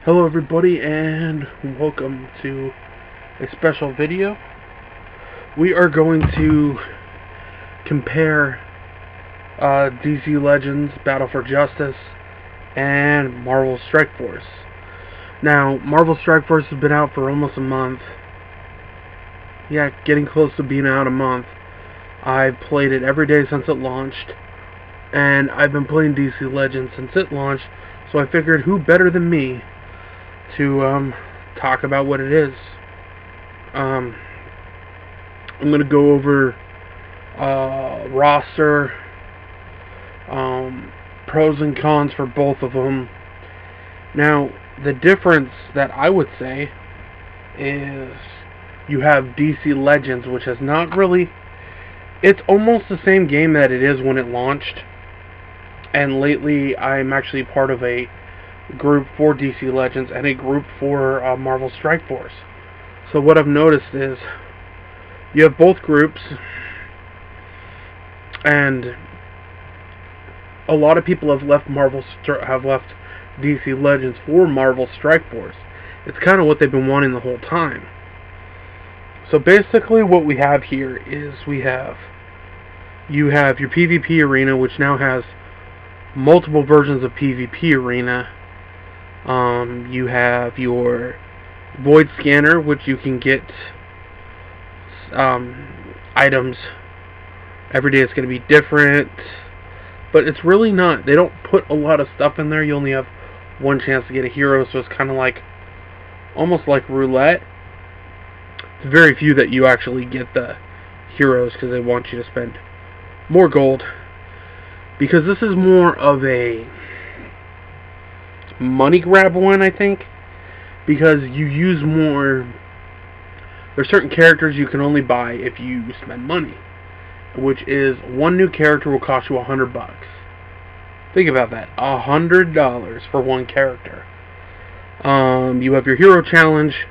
Hello everybody, and welcome to a special video. We are going to compare DC Legends Battle for Justice and Marvel Strike Force. Now, Marvel Strike Force has been out for almost a month. Yeah, getting close to being out a month. I've played it every day since it launched, and I've been playing DC Legends since it launched, so I figured who better than me to talk about what it is. I'm going to go over roster, pros and cons for both of them. Now, the difference that I would say is you have DC Legends, which is not really... It's almost the same game that it is when it launched. And lately, I'm actually part of a group for DC Legends and a group for Marvel Strike Force. So what I've noticed is you have both groups, and a lot of people have left DC Legends for Marvel Strike Force. It's kind of what they've been wanting the whole time. So basically what we have here is you have your PvP arena, which now has multiple versions of PvP arena. You have your void scanner, which you can get items every day. It's going to be different, but it's really not. They don't put a lot of stuff in there. You only have one chance to get a hero, so it's kind of like almost like roulette. It's very few that you actually get the heroes because they want you to spend more gold, because this is more of a money grab one, I think, because you use more. There's certain characters you can only buy if you spend money, which is one new character will cost you $100. Think about that, $100 for one character. You have your hero challenge,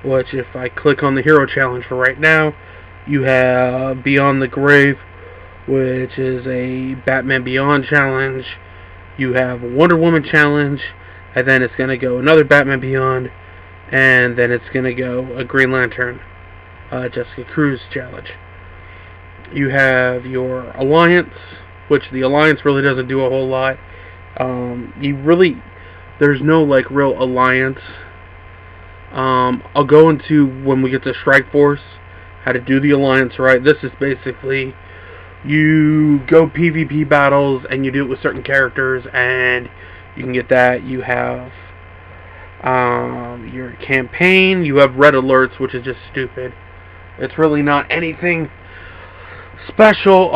which if I click on the hero challenge for right now, you have Beyond the Grave, which is a Batman Beyond challenge. You have a Wonder Woman challenge, and then it's going to go another Batman Beyond, and then it's going to go a Green Lantern, Jessica Cruz challenge. You have your Alliance, which the Alliance really doesn't do a whole lot. There's no like real Alliance. I'll go into, when we get to Strike Force, how to do the Alliance right. This is basically, you go PvP battles and you do it with certain characters, and you can get that. You have your campaign. You have red alerts, which is just stupid. It's really not anything special.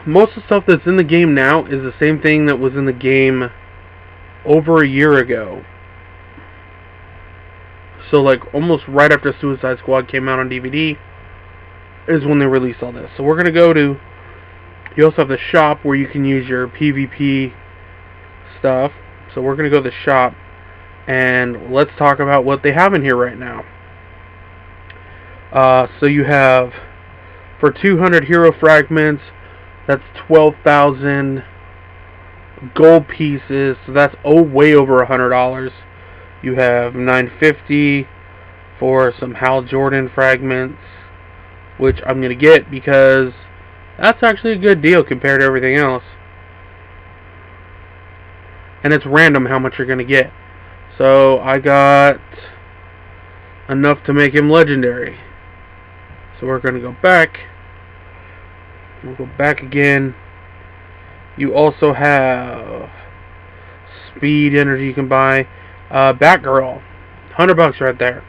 Most of the stuff that's in the game now is the same thing that was in the game over a year ago. So like almost right after Suicide Squad came out on DVD is when they released all this. So we're going to go to... You also have the shop where you can use your PvP stuff. So we're going to go to the shop, and let's talk about what they have in here right now. So you have, for 200 hero fragments, that's 12,000 gold pieces. So that's way over $100. You have 950 for some Hal Jordan fragments, which I'm going to get because that's actually a good deal compared to everything else. And it's random how much you're going to get. So I got enough to make him legendary. So we're going to go back. We'll go back again. You also have speed, energy you can buy. Batgirl, $100 right there.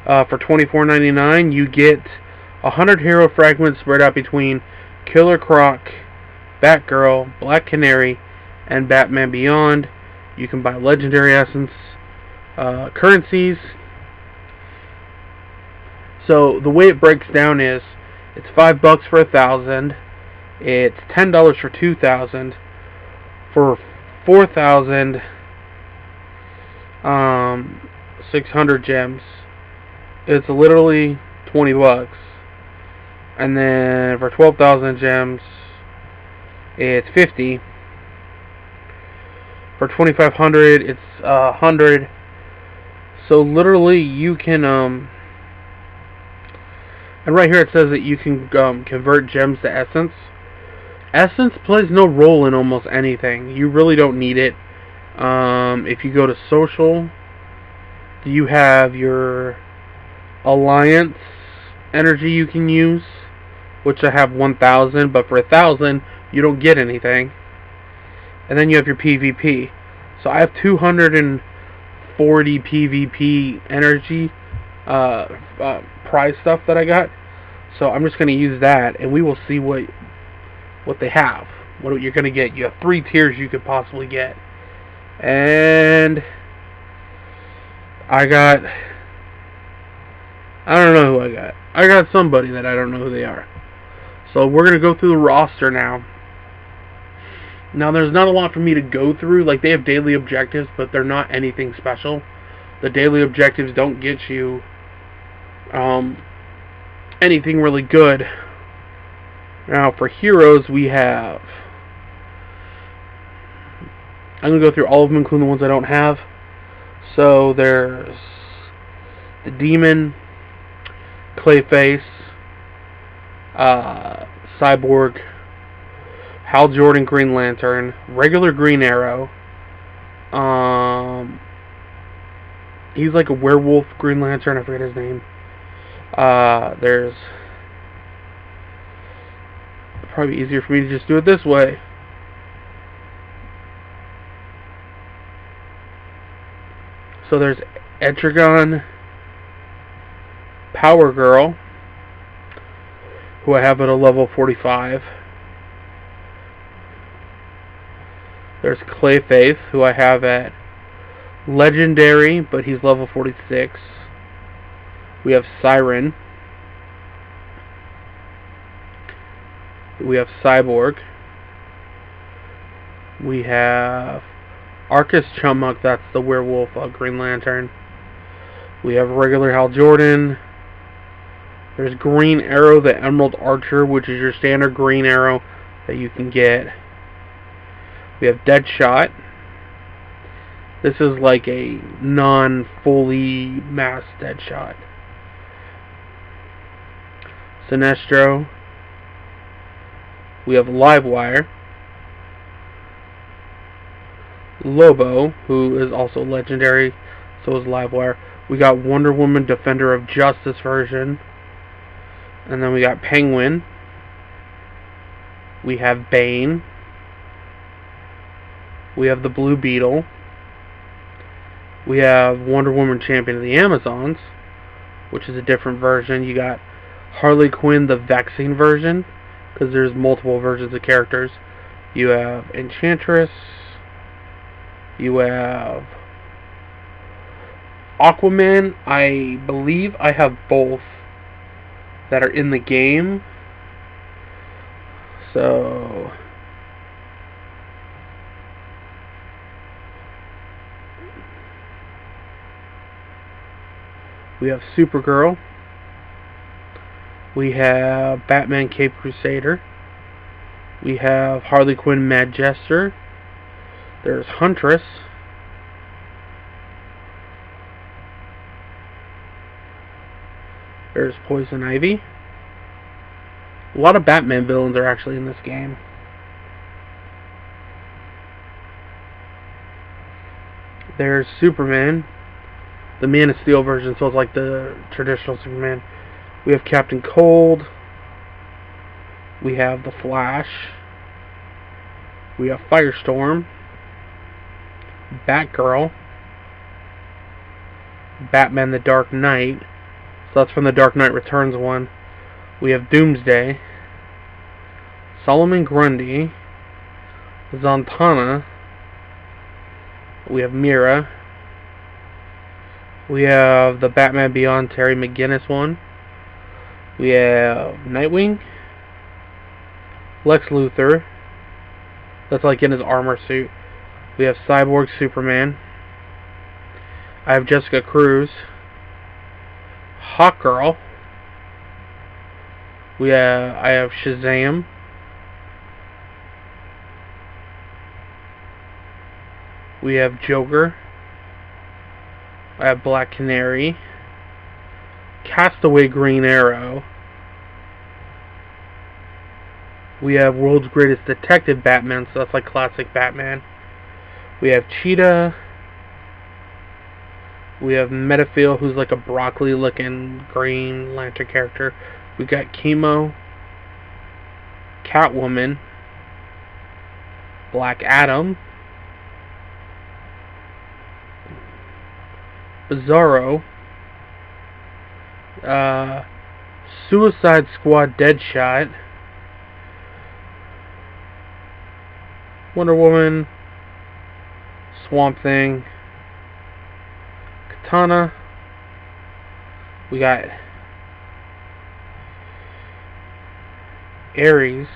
For $24.99, you get 100 hero fragments spread out between Killer Croc, Batgirl, Black Canary, and Batman Beyond. You can buy legendary essence currencies. So the way it breaks down is, it's $5 for 1,000. It's $10 for 2,000. For 4,000, 600 gems, it's literally $20. And then for 12,000 gems, it's 50. For 2,500, it's 100. So literally you can and right here it says that you can convert gems to essence. Essence plays no role in almost anything. You really don't need it. If you go to social, you have your alliance energy you can use, which I have 1,000, but for 1,000 you don't get anything. And then you have your PvP. So I have 240 PvP energy prize stuff that I got. So I'm just going to use that, and we will see what they have. What you're going to get. You have 3 tiers you could possibly get. And I don't know who I got. I got somebody that I don't know who they are. So we're going to go through the roster now. Now there's not a lot for me to go through. Like, they have daily objectives, but they're not anything special. The daily objectives don't get you anything really good. Now for heroes we have, I'm going to go through all of them, including the ones I don't have. So there's the Demon, Clayface, Cyborg, Hal Jordan, Green Lantern, regular Green Arrow. He's like a werewolf Green Lantern, I forget his name. There's, probably easier for me to just do it this way. So there's Etrigan, Power Girl, who I have at a level 45. There's Clayface, who I have at Legendary, but he's level 46. We have Siren. We have Cyborg. We have Arcus Chummuck, that's the werewolf Green Lantern. We have regular Hal Jordan. There's Green Arrow, the Emerald Archer, which is your standard Green Arrow that you can get. We have Deadshot. This is like a non-fully masked Deadshot. Sinestro. We have Livewire. Lobo, who is also legendary, so is Livewire. We got Wonder Woman Defender of Justice version. And then we got Penguin. We have Bane. We have the Blue Beetle. We have Wonder Woman Champion of the Amazons, which is a different version. You got Harley Quinn, the Vexing version, because there's multiple versions of characters. You have Enchantress. You have Aquaman. I believe I have both that are in the game. So we have Supergirl. We have Batman Cape Crusader. We have Harley Quinn Mad Jester. There's Huntress. There's Poison Ivy. A lot of Batman villains are actually in this game. There's Superman, the Man of Steel version, so it's like the traditional Superman. We have Captain Cold. We have the Flash. We have Firestorm. Batgirl. Batman the Dark Knight. So that's from the Dark Knight Returns one. We have Doomsday. Solomon Grundy. Zatanna. We have Mira. We have the Batman Beyond Terry McGinnis one. We have Nightwing. Lex Luthor. That's like in his armor suit. We have Cyborg Superman. I have Jessica Cruz. Hawkgirl. I have Shazam. We have Joker. I have Black Canary, Castaway Green Arrow. We have World's Greatest Detective Batman, so that's like classic Batman. We have Cheetah. We have Metaphil, who's like a broccoli-looking Green Lantern character. We got Chemo, Catwoman, Black Adam, Bizarro, Suicide Squad Deadshot, Wonder Woman, Swamp Thing, Katana. We got Ares,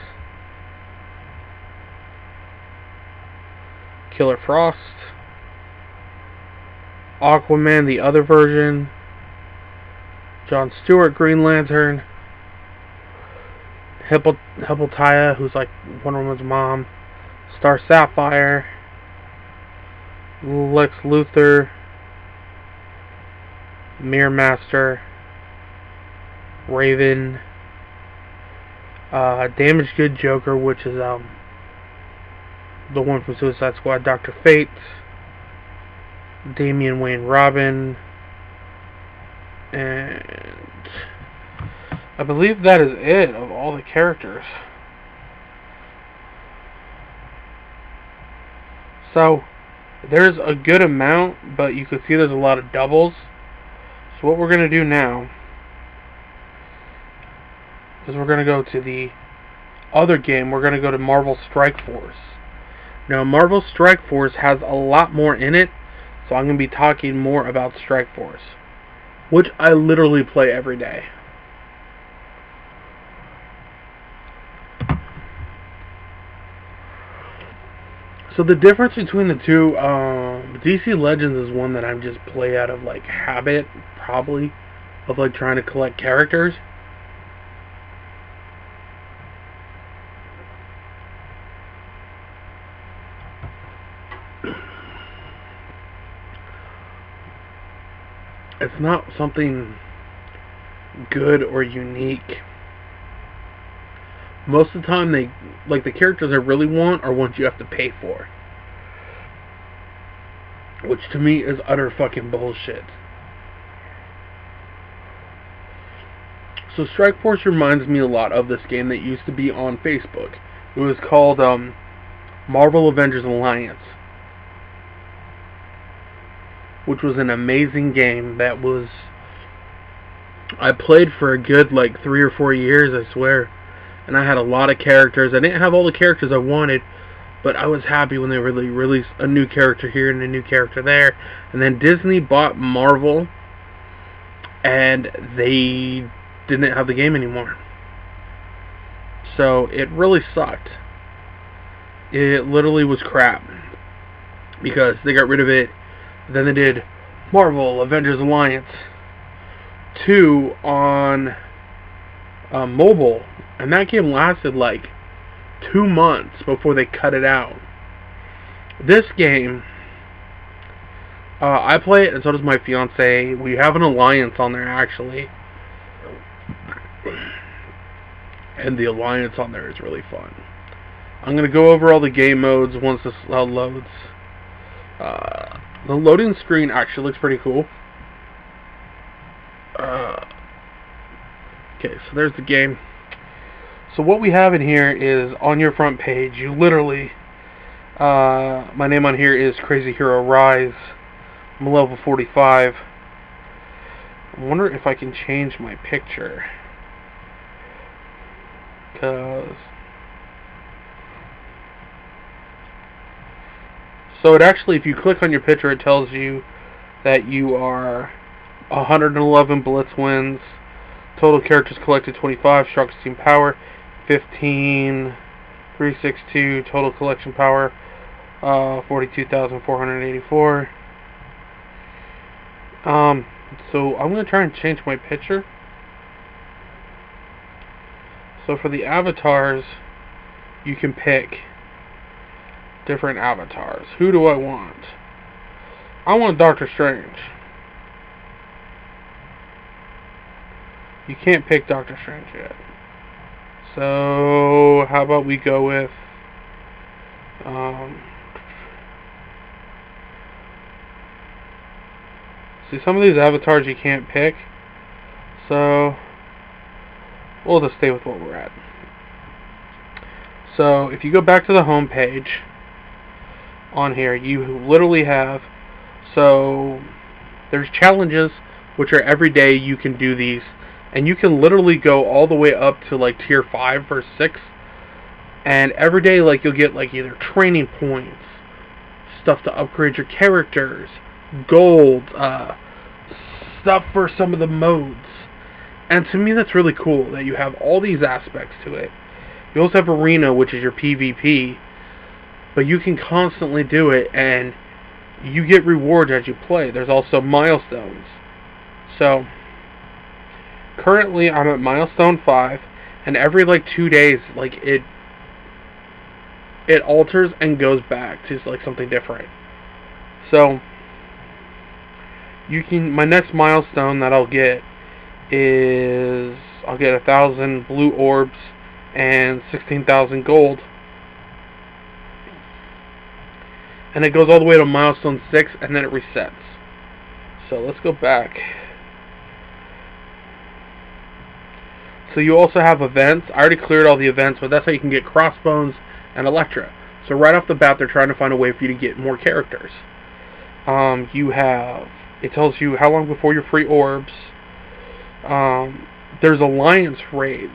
Killer Frost, Aquaman, the other version, John Stewart, Green Lantern, Hippolyta, who's like Wonder Woman's mom, Star Sapphire, Lex Luthor, Mirror Master, Raven, Damaged Good Joker, which is the one from Suicide Squad, Dr. Fate, Damian Wayne Robin, and I believe that is it of all the characters. So there's a good amount, but you can see there's a lot of doubles. So what we're going to do now is we're going to go to the other game. We're going to go to Marvel Strike Force. Now, Marvel Strike Force has a lot more in it, so I'm going to be talking more about Strike Force, which I literally play every day. So the difference between the two, DC Legends is one that I just play out of like habit, probably, of like trying to collect characters. It's not something good or unique. Most of the time, the characters I really want are ones you have to pay for, which to me is utter fucking bullshit. So Strike Force reminds me a lot of this game that used to be on Facebook. It was called Marvel Avengers Alliance, which was an amazing game that I played for a good like 3 or 4 years, I swear. And I had a lot of characters. I didn't have all the characters I wanted, but I was happy when they really released a new character here and a new character there. And then Disney bought Marvel, and they didn't have the game anymore. So it really sucked. It literally was crap, because they got rid of it. Then they did Marvel Avengers Alliance 2 on mobile, and that game lasted like 2 months before they cut it out. This game, I play it, and so does my fiance. We have an alliance on there, actually, and the alliance on there is really fun. I'm going to go over all the game modes once this loads. The loading screen actually looks pretty cool. Okay, so there's the game. So what we have in here is, on your front page, you literally, my name on here is Crazy Hero Rise. I'm level 45. I wonder if I can change my picture, because so it actually, if you click on your picture, it tells you that you are 111 Blitz wins, total characters collected 25, Shark's team power 15, 362, total collection power 42,484. So I'm going to try and change my picture. So for the avatars, you can pick different avatars. Who do I want? I want Doctor Strange. You can't pick Doctor Strange yet. So, how about we go with... see, some of these avatars you can't pick. So, we'll just stay with what we're at. So, if you go back to the home page on here, you literally have... so, there's challenges, which are every day you can do these. And you can literally go all the way up to like tier 5 or 6. And every day, like, you'll get like either training points, stuff to upgrade your characters, gold, stuff for some of the modes. And to me, that's really cool that you have all these aspects to it. You also have Arena, which is your PvP, but you can constantly do it, and you get rewards as you play. There's also milestones. So, currently I'm at milestone 5, and every like 2 days, like it alters and goes back to like something different. So, you can, my next milestone that I'll get is, I'll get 1,000 blue orbs and 16,000 gold. And it goes all the way to milestone 6, and then it resets. So let's go back. So you also have events. I already cleared all the events, but that's how you can get Crossbones and Elektra. So right off the bat, they're trying to find a way for you to get more characters. You have, it tells you how long before your free orbs. There's alliance raids.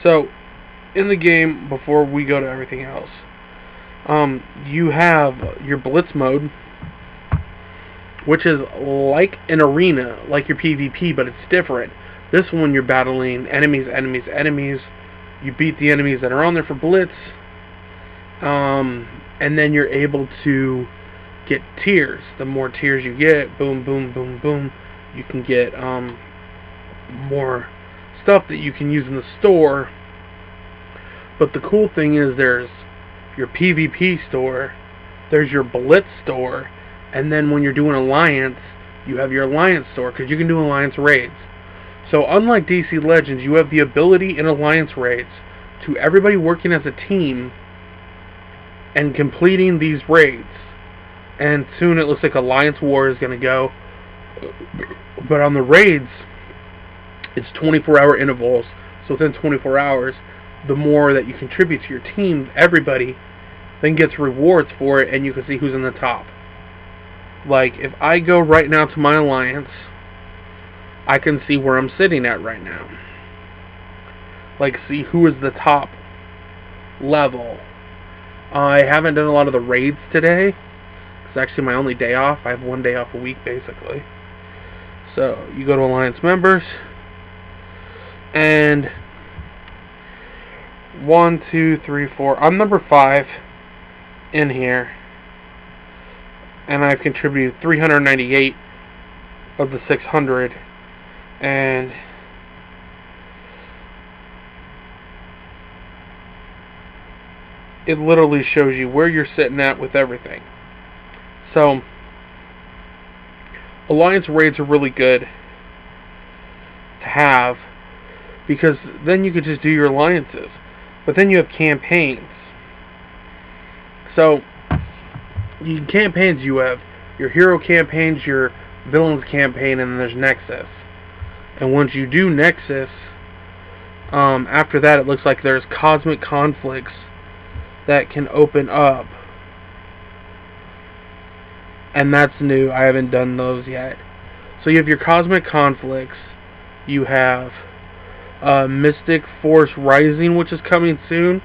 So in the game, before we go to everything else, you have your Blitz mode, which is like an arena, like your PvP, but it's different. This one you're battling enemies. You beat the enemies that are on there for Blitz, and then you're able to get tiers. The more tiers you get, boom, boom, boom, boom, you can get more stuff that you can use in the store. But the cool thing is there's your PvP store, there's your Blitz store, and then when you're doing Alliance, you have your Alliance store, because you can do Alliance raids. So unlike DC Legends, you have the ability in Alliance raids to everybody working as a team and completing these raids. And soon it looks like Alliance War is going to go. But on the raids, it's 24-hour intervals. So within 24 hours, the more that you contribute to your team, everybody then gets rewards for it, and you can see who's in the top. Like, if I go right now to my Alliance, I can see where I'm sitting at right now. Like, see who is the top level. I haven't done a lot of the raids today. It's actually my only day off. I have 1 day off a week, basically. So, you go to Alliance members, and 1, 2, 3, 4. I'm number 5 in here, and I've contributed 398 of the 600, and it literally shows you where you're sitting at with everything. So, Alliance raids are really good to have, because then you could just do your alliances. But then you have campaigns. So, in campaigns you have your hero campaigns, your villains campaign, and then there's Nexus. And once you do Nexus, after that it looks like there's cosmic conflicts that can open up. And that's new. I haven't done those yet. So you have your cosmic conflicts. You have Mystic Force Rising, which is coming soon.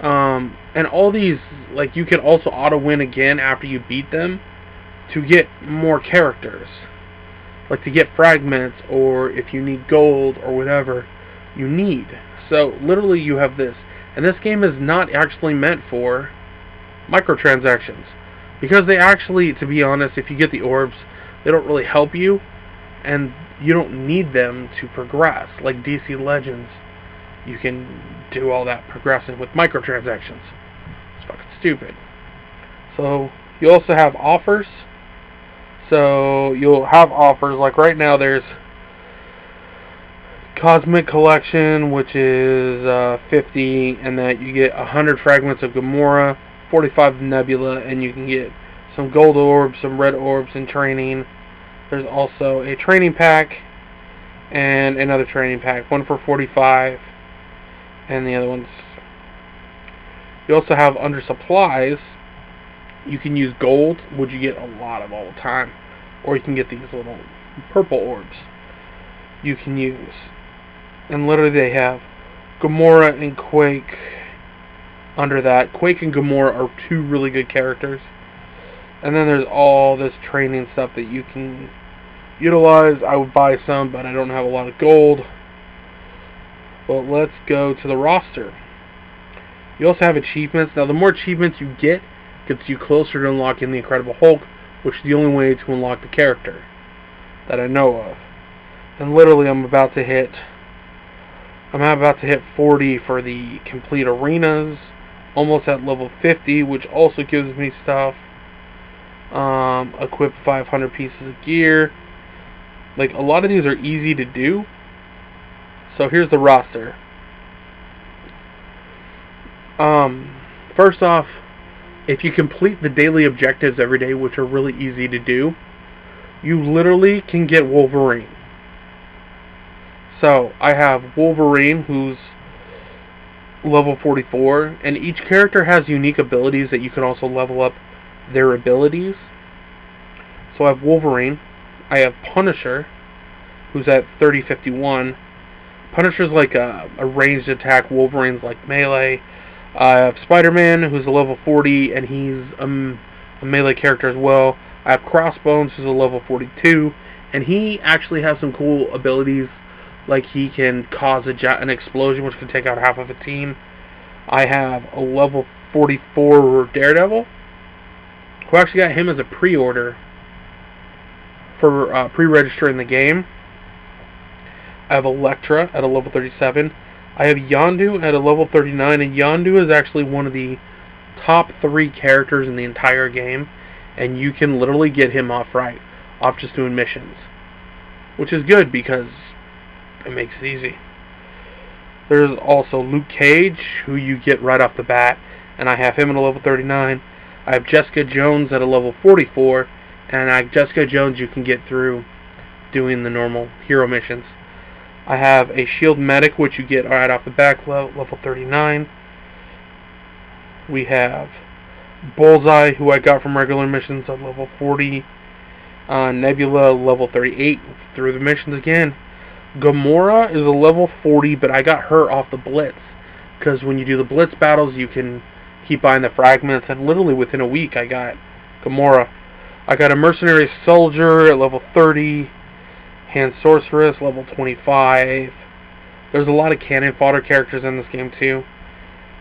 And all these, like, you can also auto-win again after you beat them to get more characters. Like to get fragments, or if you need gold, or whatever you need. So, literally you have this. And this game is not actually meant for microtransactions. Because they actually, to be honest, if you get the orbs, they don't really help you. And you don't need them to progress. Like DC Legends, you can do all that progressing with microtransactions. It's fucking stupid. So, you also have offers. So, you'll have offers, like right now there's Cosmic Collection, which is 50, and that you get 100 fragments of Gamora, 45 Nebula, and you can get some gold orbs, some red orbs in training. There's also a training pack and another training pack, one for 45, and the other one's... You also have under supplies, you can use gold, which you get a lot of all the time, or you can get these little purple orbs you can use. And literally they have Gamora and Quake under that. Quake and Gamora are two really good characters. And then there's all this training stuff that you can utilize. I would buy some, but I don't have a lot of gold. But let's go to the roster. You also have achievements. Now the more achievements you get, gets you closer to unlocking the Incredible Hulk, which is the only way to unlock the character that I know of. And literally I'm about to hit 40 for the complete arenas, almost at level 50, which also gives me stuff. Equip 500 pieces of gear. Like, a lot of these are easy to do. So here's the roster. First off, if you complete the daily objectives every day, which are really easy to do, you literally can get Wolverine. So, I have Wolverine, who's level 44, and each character has unique abilities that you can also level up their abilities. So I have Wolverine, I have Punisher, who's at 3051. Punisher's like a ranged attack, Wolverine's like melee. I have Spider-Man, who's a level 40, and he's a melee character as well. I have Crossbones, who's a level 42, and he actually has some cool abilities, like he can cause an explosion, which can take out half of a team. I have a level 44 Daredevil, who actually got him as a pre-order for pre-registering the game. I have Elektra at a level 37. I have Yondu at a level 39, and Yondu is actually one of the top 3 characters in the entire game, and you can literally get him off just doing missions, which is good because it makes it easy. There's also Luke Cage, who you get right off the bat, and I have him at a level 39. I have Jessica Jones at a level 44, and Jessica Jones you can get through doing the normal hero missions. I have a shield medic, which you get right off the back, level 39. We have Bullseye, who I got from regular missions at level 40. Nebula, level 38, through the missions again. Gamora is a level 40, but I got her off the Blitz, because when you do the Blitz battles, you can keep buying the fragments, and literally within a week I got Gamora. I got a Mercenary Soldier at level 30, Hand Sorceress, level 25. There's a lot of cannon fodder characters in this game too.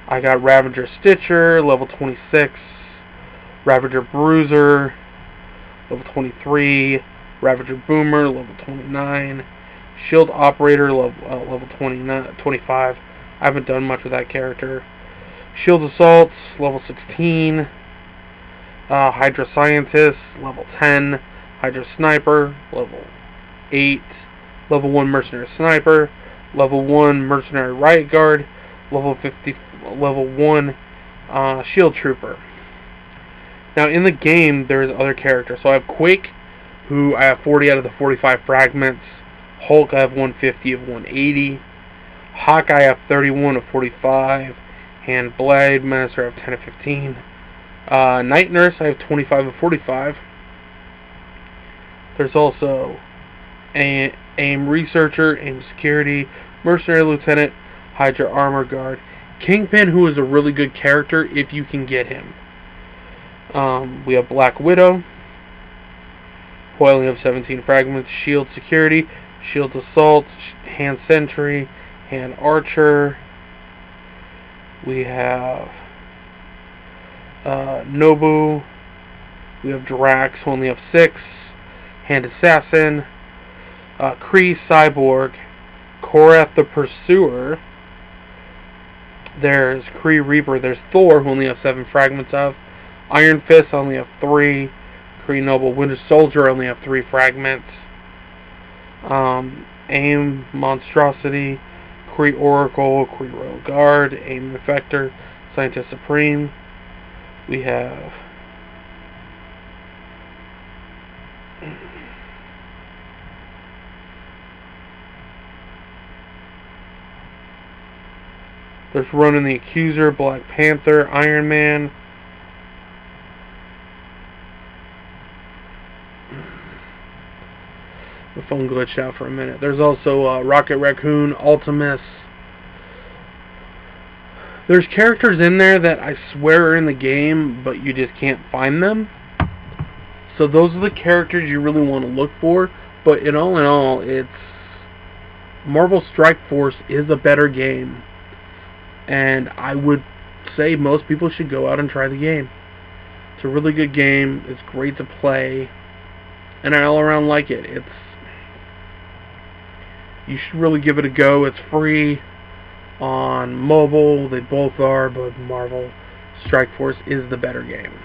I got Ravager Stitcher, level 26, Ravager Bruiser, level 23, Ravager Boomer, level 29, Shield Operator, level 25. I haven't done much with that character. Shield Assaults, level 16. Hydra Scientist, level 10. Hydra Sniper, level 8. Level 1 Mercenary Sniper. Level 1 Mercenary Riot Guard. Level 1 Shield Trooper. Now in the game, there's other characters. So I have Quake, who I have 40 out of the 45 fragments. Hulk, I have 150 of 180. Hawkeye, I have 31 of 45. And Blade Minister, I have 10 of 15. Night Nurse, I have 25 of 45. There's also AIM Researcher, AIM Security, Mercenary Lieutenant, Hydra Armor Guard, Kingpin, who is a really good character if you can get him. We have Black Widow, who I only have 17 fragments, Shield Security, Shield Assault, Hand Sentry, Hand Archer. We have Nobu. We have Drax, who only have 6. Hand Assassin. Kree Cyborg. Korath the Pursuer. There's Kree Reaper. There's Thor, who only have 7 fragments of. Iron Fist, only have 3. Kree Noble Winter Soldier, only have 3 fragments. AIM Monstrosity, Kree Oracle, Kree Royal Guard, AIM Effector, Scientist Supreme. We have there's Ronan the Accuser, Black Panther, Iron Man. The phone glitched out for a minute. There's also Rocket Raccoon, Ultimus. There's characters in there that I swear are in the game, but you just can't find them. So those are the characters you really want to look for. But in all, it's Marvel Strike Force is a better game. And I would say most people should go out and try the game. It's a really good game. It's great to play. And I all around like it. You should really give it a go. It's free on mobile. They both are, but Marvel Strike Force is the better game.